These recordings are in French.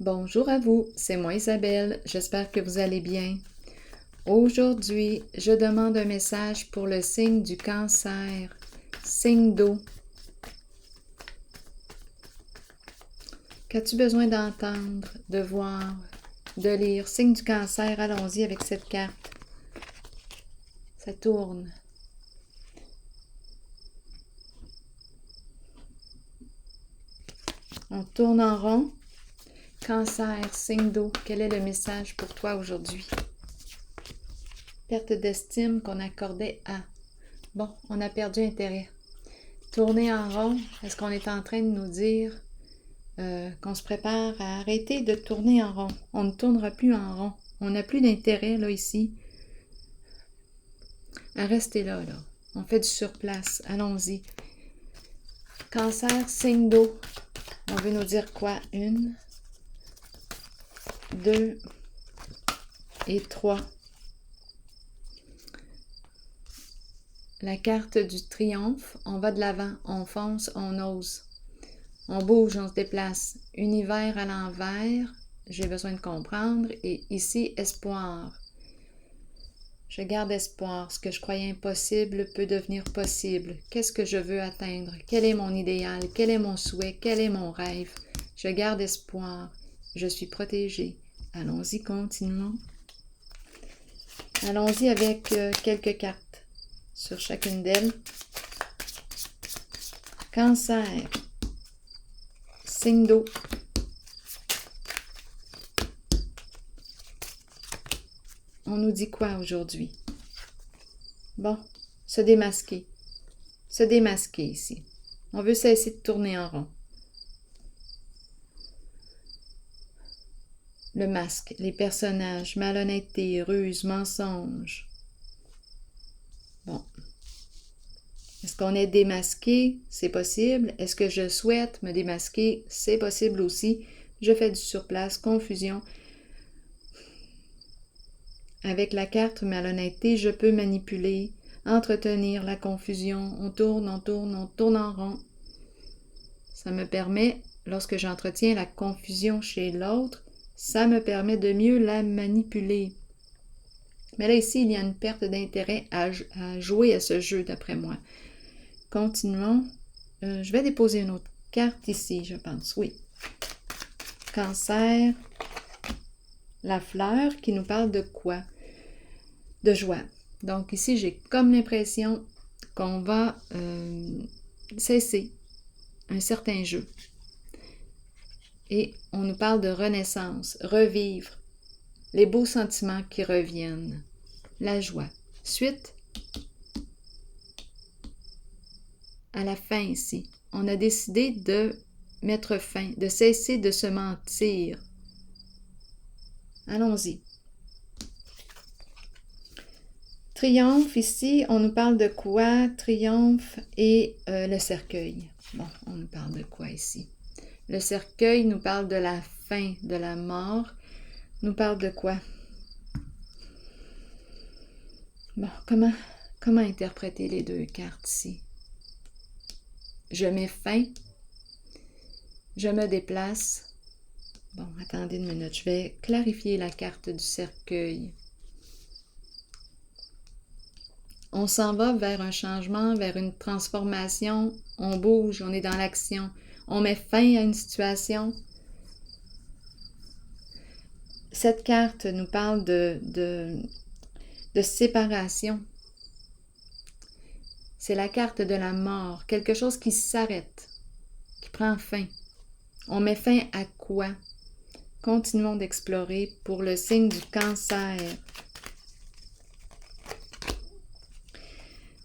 Bonjour à vous, c'est moi Isabelle, j'espère que vous allez bien. Aujourd'hui, je demande un message pour le signe du cancer, signe d'eau. Qu'as-tu besoin d'entendre, de voir, de lire? Signe du cancer, allons-y avec cette carte. Ça tourne. On tourne en rond. Cancer, signe d'eau, quel est le message pour toi aujourd'hui? Perte d'estime qu'on accordait à. Bon, on a perdu intérêt. Tourner en rond, est-ce qu'on est en train de nous dire qu'on se prépare à arrêter de tourner en rond? On ne tournera plus en rond. On n'a plus d'intérêt, là, ici, à rester là, là. On fait du surplace. Allons-y. Cancer, signe d'eau. On veut nous dire quoi? 1, 2 et 3. La carte du triomphe. On va de l'avant. On fonce, on ose. On bouge, on se déplace. Univers à l'envers. J'ai besoin de comprendre. Et ici, espoir. Je garde espoir. Ce que je croyais impossible peut devenir possible. Qu'est-ce que je veux atteindre? Quel est mon idéal? Quel est mon souhait? Quel est mon rêve? Je garde espoir. Je suis protégée. Allons-y, continuons. Allons-y avec quelques cartes sur chacune d'elles. Cancer. Signe d'eau. On nous dit quoi aujourd'hui? Bon, se démasquer. Se démasquer ici. On veut cesser de tourner en rond. Le masque, les personnages, malhonnêteté, ruse, mensonge. Bon. Est-ce qu'on est démasqué? C'est possible. Est-ce que je souhaite me démasquer? C'est possible aussi. Je fais du surplace, confusion. Avec la carte malhonnêteté, je peux manipuler, entretenir la confusion. On tourne en rond. Ça me permet, lorsque j'entretiens la confusion chez l'autre, ça me permet de mieux la manipuler. Mais là, ici, il y a une perte d'intérêt à jouer à ce jeu, d'après moi. Continuons. Je vais déposer une autre carte ici, je pense. Oui. Cancer. La fleur qui nous parle de quoi? De joie. Donc ici, j'ai comme l'impression qu'on va cesser un certain jeu. Et on nous parle de renaissance, revivre, les beaux sentiments qui reviennent, la joie. Suite, à la fin ici, on a décidé de mettre fin, de cesser de se mentir. Allons-y. Triomphe, ici, on nous parle de quoi? Triomphe et le cercueil. Bon, on nous parle de quoi ici? Le cercueil nous parle de la fin, de la mort. Nous parle de quoi? Bon, comment interpréter les deux cartes ici? Je mets fin. Je me déplace. Bon, attendez une minute. Je vais clarifier la carte du cercueil. On s'en va vers un changement, vers une transformation. On bouge, on est dans l'action. On met fin à une situation. Cette carte nous parle de séparation. C'est la carte de la mort, quelque chose qui s'arrête, qui prend fin. On met fin à quoi? Continuons d'explorer pour le signe du cancer.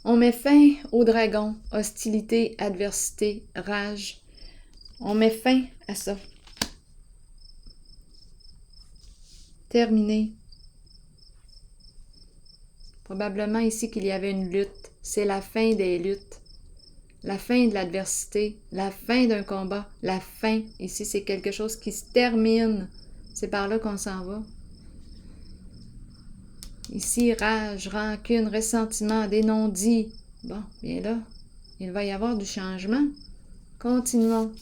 On met fin au dragon, hostilité, adversité, rage. On met fin à ça. Terminé. Probablement ici qu'il y avait une lutte. C'est la fin des luttes. La fin de l'adversité. La fin d'un combat. La fin. Ici, c'est quelque chose qui se termine. C'est par là qu'on s'en va. Ici, rage, rancune, ressentiment, des non-dits. Bon, bien là, il va y avoir du changement. Continuons.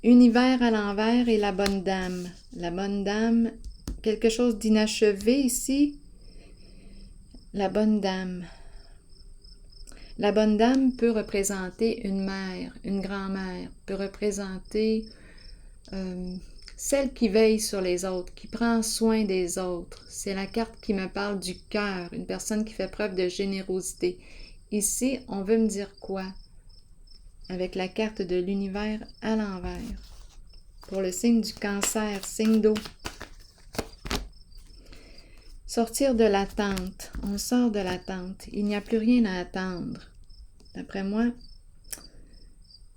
Univers à l'envers et la bonne dame. La bonne dame, quelque chose d'inachevé ici. La bonne dame. La bonne dame peut représenter une mère, une grand-mère, peut représenter celle qui veille sur les autres, qui prend soin des autres. C'est la carte qui me parle du cœur, une personne qui fait preuve de générosité. Ici, on veut me dire quoi? Avec la carte de l'univers à l'envers. Pour le signe du Cancer, signe d'eau. Sortir de l'attente. On sort de l'attente. Il n'y a plus rien à attendre. D'après moi,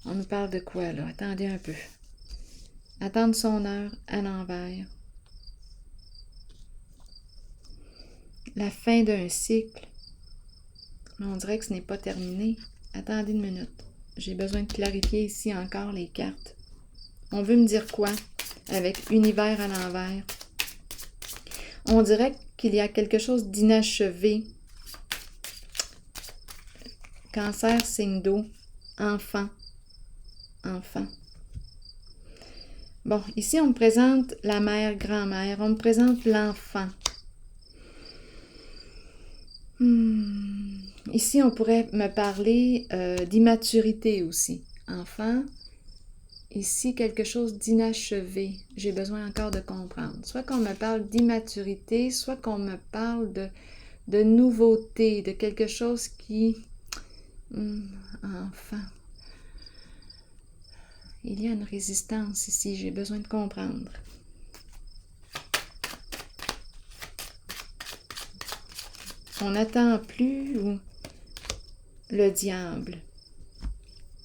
on nous parle de quoi là? Attendez un peu. Attendre son heure à l'envers. La fin d'un cycle. Mais on dirait que ce n'est pas terminé. Attendez une minute. J'ai besoin de clarifier ici encore les cartes. On veut me dire quoi avec univers à l'envers? On dirait qu'il y a quelque chose d'inachevé. Cancer, signe d'eau. Enfant. Enfant. Bon, ici, on me présente la mère, grand-mère. On me présente l'enfant. Ici, on pourrait me parler d'immaturité aussi. Enfant. Ici, quelque chose d'inachevé. J'ai besoin encore de comprendre. Soit qu'on me parle d'immaturité, soit qu'on me parle de nouveauté, de quelque chose qui... Enfant. Il y a une résistance ici, j'ai besoin de comprendre. On n'attend plus le diable.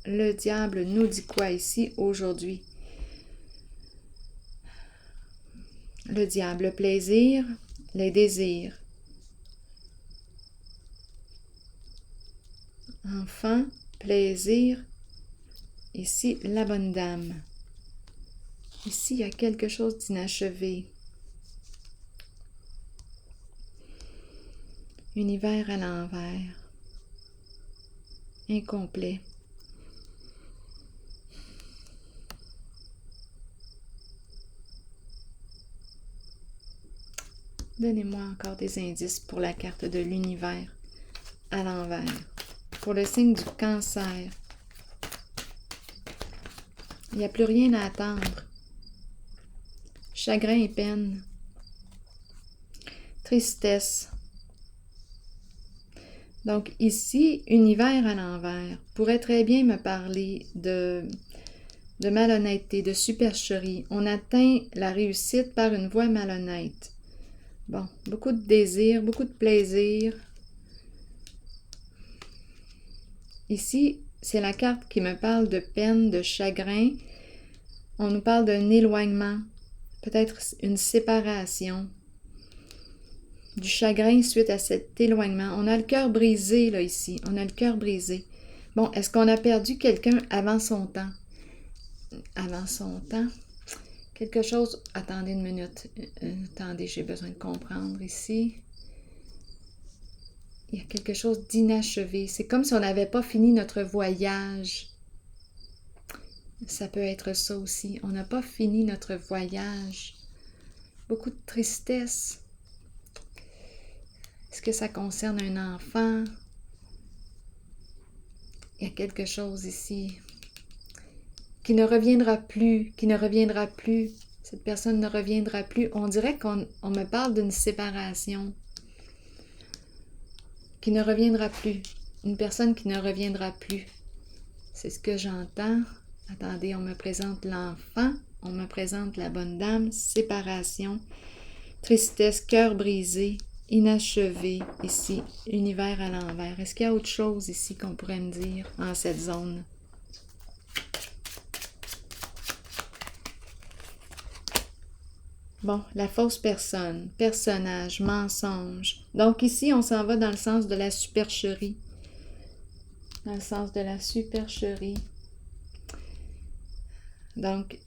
Le diable nous dit quoi ici aujourd'hui? Le diable, le plaisir, les désirs. Enfant, plaisir. Ici, la bonne dame. Ici, il y a quelque chose d'inachevé. Univers à l'envers. Incomplet. Donnez-moi encore des indices pour la carte de l'univers à l'envers. Pour le signe du Cancer. Il n'y a plus rien à attendre. Chagrin et peine. Tristesse. Donc ici, univers à l'envers pourrait très bien me parler de malhonnêteté, de supercherie. On atteint la réussite par une voie malhonnête. Bon, beaucoup de désir, beaucoup de plaisir. Ici, c'est la carte qui me parle de peine, de chagrin. On nous parle d'un éloignement, peut-être une séparation. Du chagrin suite à cet éloignement. On a le cœur brisé, là, ici. On a le cœur brisé. Bon, est-ce qu'on a perdu quelqu'un avant son temps? Avant son temps? Quelque chose... Attendez une minute. Attendez, j'ai besoin de comprendre ici. Il y a quelque chose d'inachevé. C'est comme si on n'avait pas fini notre voyage. Ça peut être ça aussi. On n'a pas fini notre voyage. Beaucoup de tristesse. Est-ce que ça concerne un enfant? Il y a quelque chose ici qui ne reviendra plus, qui ne reviendra plus. Cette personne ne reviendra plus. On dirait qu'on me parle d'une séparation qui ne reviendra plus. Une personne qui ne reviendra plus. C'est ce que j'entends. Attendez, on me présente l'enfant, on me présente la bonne dame, séparation, tristesse, cœur brisé, inachevé, ici, univers à l'envers. Est-ce qu'il y a autre chose ici qu'on pourrait me dire en cette zone? Bon, la fausse personne, personnage, mensonge. Donc ici, on s'en va dans le sens de la supercherie. Dans le sens de la supercherie. Donc,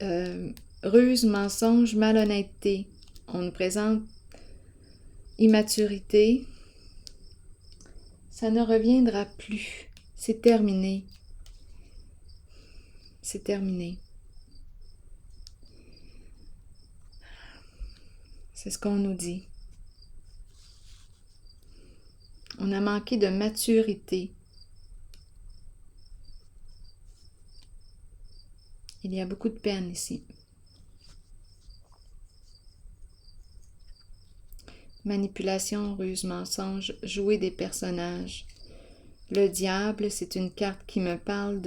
ruse, mensonge, malhonnêteté. On nous présente immaturité. Ça ne reviendra plus. C'est terminé. C'est terminé. C'est ce qu'on nous dit. On a manqué de maturité. Il y a beaucoup de peine ici. Manipulation, ruse, mensonge, jouer des personnages. Le diable, c'est une carte qui me parle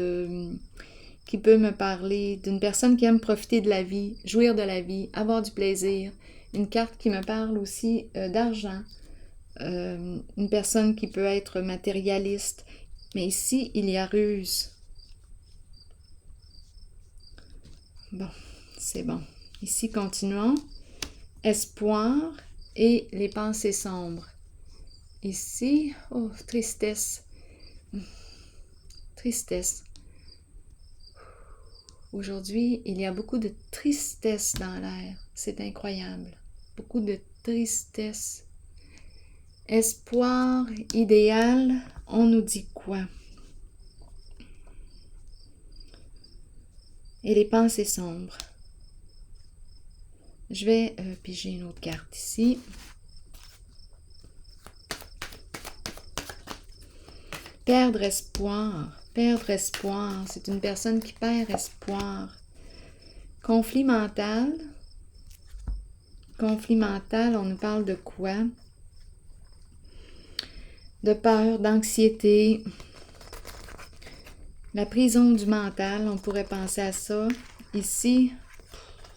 qui peut me parler d'une personne qui aime profiter de la vie, jouir de la vie, avoir du plaisir. Une carte qui me parle aussi d'argent. Une personne qui peut être matérialiste. Mais ici, il y a ruse. Bon, c'est bon. Ici, continuons. Espoir et les pensées sombres. Ici, oh, tristesse. Tristesse. Aujourd'hui, il y a beaucoup de tristesse dans l'air. C'est incroyable. Beaucoup de tristesse. Espoir, idéal, on nous dit quoi? Et les pensées sombres. Je vais piger une autre carte ici. Perdre espoir. Perdre espoir. C'est une personne qui perd espoir. Conflit mental. Conflit mental, on nous parle de quoi? De peur, d'anxiété. La prison du mental, on pourrait penser à ça. Ici,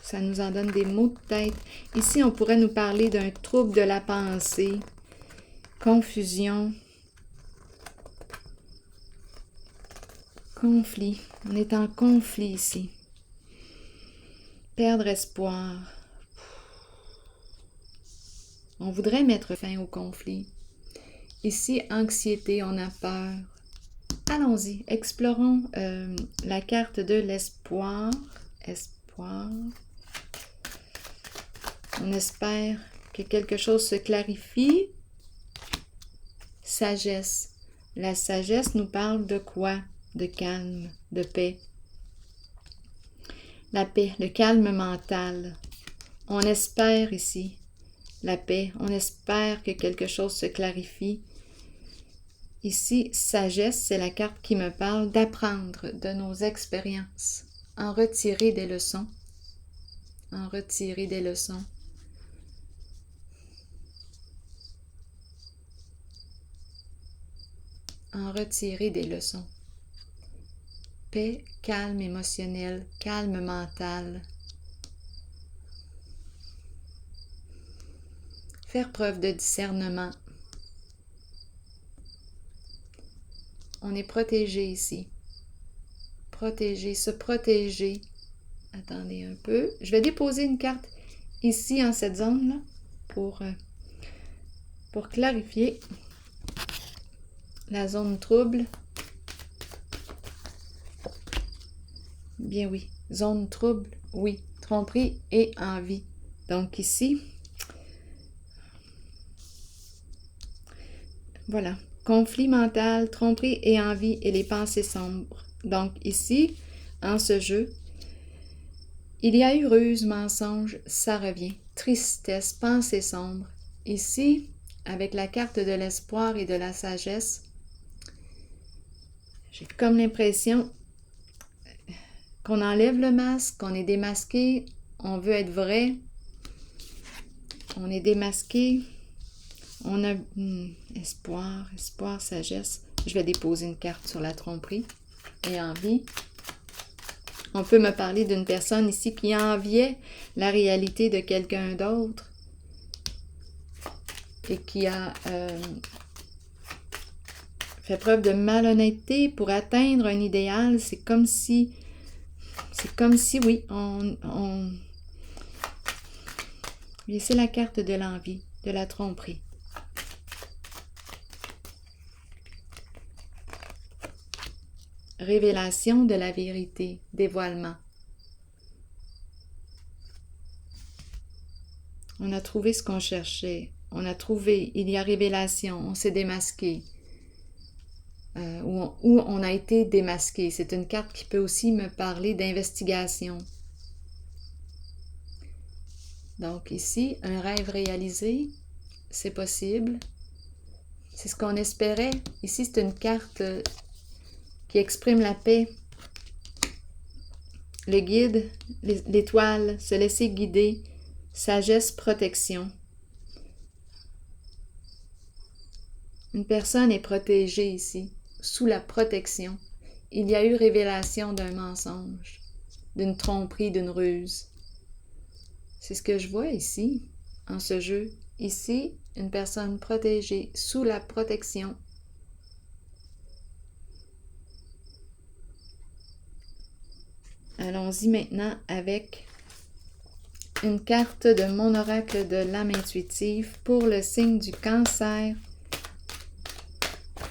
ça nous en donne des maux de tête. Ici, on pourrait nous parler d'un trouble de la pensée, confusion, conflit. On est en conflit ici. Perdre espoir. On voudrait mettre fin au conflit. Ici, anxiété, on a peur. Allons-y, explorons la carte de l'espoir. Espoir. On espère que quelque chose se clarifie. Sagesse. La sagesse nous parle de quoi? De calme, de paix. La paix, le calme mental. On espère ici la paix. On espère que quelque chose se clarifie. Ici, sagesse, c'est la carte qui me parle d'apprendre de nos expériences, en retirer des leçons. En retirer des leçons. En retirer des leçons. Paix, calme émotionnel, calme mental. Faire preuve de discernement. On est protégé ici. Protéger, se protéger. Attendez un peu. Je vais déposer une carte ici en cette zone-là pour clarifier la zone trouble. Bien oui. Zone trouble, oui. Tromperie et envie. Donc ici, voilà. Conflit mental, tromperie et envie et les pensées sombres. Donc ici, en ce jeu, il y a eu ruse, mensonge, ça revient. Tristesse, pensée sombre. Ici, avec la carte de l'espoir et de la sagesse, j'ai comme l'impression qu'on enlève le masque, qu'on est démasqué, on veut être vrai, on est démasqué, on a espoir, sagesse. Je vais déposer une carte sur la tromperie et envie. On peut me parler d'une personne ici qui enviait la réalité de quelqu'un d'autre et qui a fait preuve de malhonnêteté pour atteindre un idéal. C'est comme si, oui, c'est la carte de l'envie, de la tromperie. Révélation de la vérité, dévoilement. On a trouvé ce qu'on cherchait. On a trouvé, il y a révélation, on s'est démasqué. Ou on a été démasqué. C'est une carte qui peut aussi me parler d'investigation. Donc ici, un rêve réalisé, c'est possible. C'est ce qu'on espérait. Ici, c'est une carte qui exprime la paix. Le guide, l'étoile, se laisser guider, sagesse, protection. Une personne est protégée ici, sous la protection. Il y a eu révélation d'un mensonge, d'une tromperie, d'une ruse. C'est ce que je vois ici, en ce jeu. Ici, une personne protégée, sous la protection. Allons-y maintenant avec une carte de mon oracle de l'âme intuitive pour le signe du Cancer.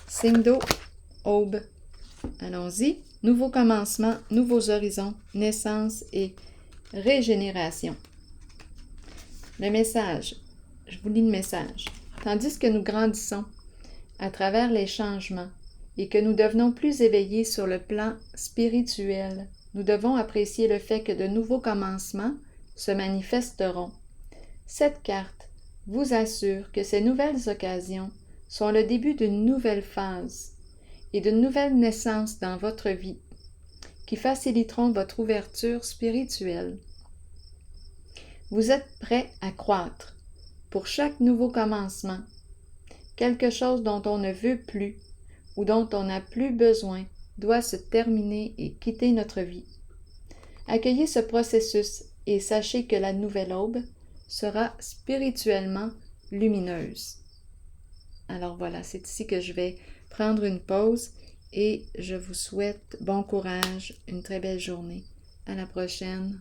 Signe d'eau, aube. Allons-y. Nouveau commencement, nouveaux horizons, naissance et régénération. Le message, je vous lis le message. Tandis que nous grandissons à travers les changements et que nous devenons plus éveillés sur le plan spirituel, nous devons apprécier le fait que de nouveaux commencements se manifesteront. Cette carte vous assure que ces nouvelles occasions sont le début d'une nouvelle phase et d'une nouvelle naissance dans votre vie qui faciliteront votre ouverture spirituelle. Vous êtes prêt à croître pour chaque nouveau commencement. Quelque chose dont on ne veut plus ou dont on n'a plus besoin doit se terminer et quitter notre vie. Accueillez ce processus et sachez que la nouvelle aube sera spirituellement lumineuse. Alors voilà, c'est ici que je vais prendre une pause et je vous souhaite bon courage, une très belle journée. À la prochaine.